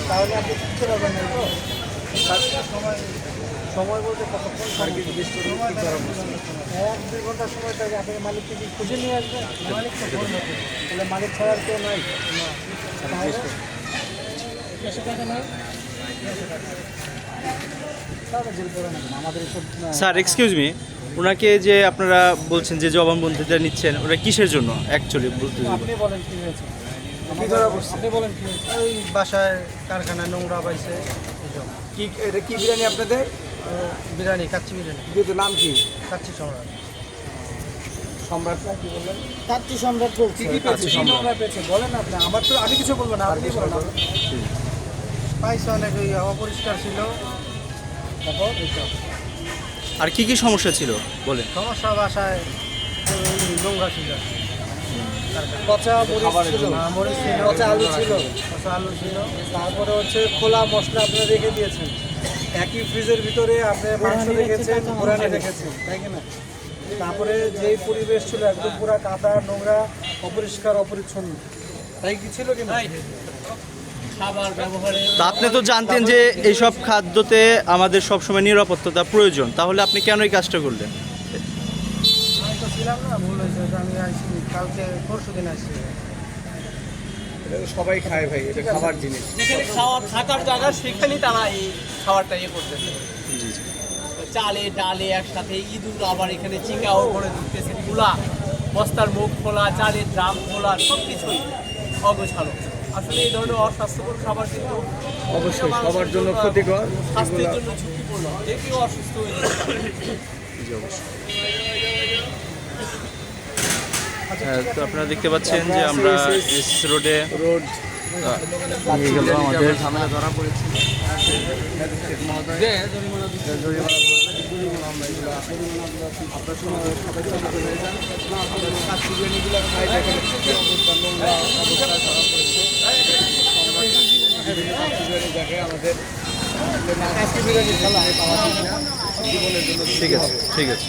তাহলে আপনি শিখতে পারবেন না তো সময় বলতে কতক্ষণ সময় 1-2 ঘন্টার সময় থাকে। আপনি মালিককে কি খুঁজে নিয়ে আসবেন? মালিক তো ফোন হবে, তাহলে মালিক ছাড়া আর কেউ নাই। স্যার এক্সকিউজ মি, ওনাকে যে আপনারা বলছেন যে জবানবন্দিটা নিচ্ছেন ওটা কিসের জন্য অ্যাকচুয়ালি বলতে আপনি বলেন কি হয়েছে, আপনি বলেন কি হয়েছে। ওই বাসায় কারখানায় নোংরা পাইছে। কি এটা কি বিরিয়ানি আপনাদের? বিরিয়ানি, কাচ্চি বিরিয়ানি, কিন্তু নাম কি? কাচ্চি সম্রাট। সম্রাট না কি বললেন? কাচ্চি সম্রাট বলছি। কি পেয়েছে? কি নোংরা পেয়েছে বলেন আপনি, আমার তো আমি কিছু বলবো না, আপনি বলেন। পাইছে অনেক ওই অপরিষ্কার ছিল। তারপর এইসব আর কি কি সমস্যা ছিল বলেন। সমস্যা বাসায় ওই নোংরা ছিল, পচা মরিচ ছিল, মরিচ ছিল, পচা আলু ছিল, পচা আলু ছিল। তারপরে হচ্ছে খোলা মশলা আপনারা রেখে দিয়েছেন, একই ফ্রিজের ভিতরে আপনি মাংস রেখেছেন, ঘোরানি রেখেছেন, তাই কি না? তারপরে যেই পরিবেশ ছিল একদম পুরা কাদা নোংরা অপরিষ্কার অপরিচ্ছন্ন, তাই কি ছিল কি না? তা আপনি তো জানতেন যে এইসব খাদ্যতে আমাদের সবসময় নিরাপত্তা প্রয়োজন, তাহলে আপনি কেন এই কাজটা করলেন? আমি তো ছিলাম না, ভুল হয়েছে। আমি আসছি কালকে, পরশু দিন আসছি। এটা তো সবাই খায় ভাই, এটা খাবার জিনিস। যেখানে খাওয়ার থাকার জায়গা সেখানেই তারা এই খাবারটা ইয়ে করতেছে। জি জি। চালে ডালে একসাথে ইঁদুর, আবার এখানে চিকাও করে ঢুকতেছে, খোলা বস্তার মুখ খোলা, চালের ড্রাম খোলা, সব কিছুই অগোছালো। আসলে এই ধরনের অস্বাস্থ্যকর খাবার কিন্তু অবশ্যই সবার জন্য ক্ষতিকর। স্বাস্থ্যের জন্য ঝুঁকিপূর্ণ, যে কেউ অসুস্থ হয়ে যেতে পারে। জি অবশ্যই। তো আপনারা দেখতে পাচ্ছেন যে আমরা এস রোডে রোড নিয়ে গেল আমাদের ঝামেলা ধরা পড়েছে। আমাদের ঠিক আছে ঠিক আছে।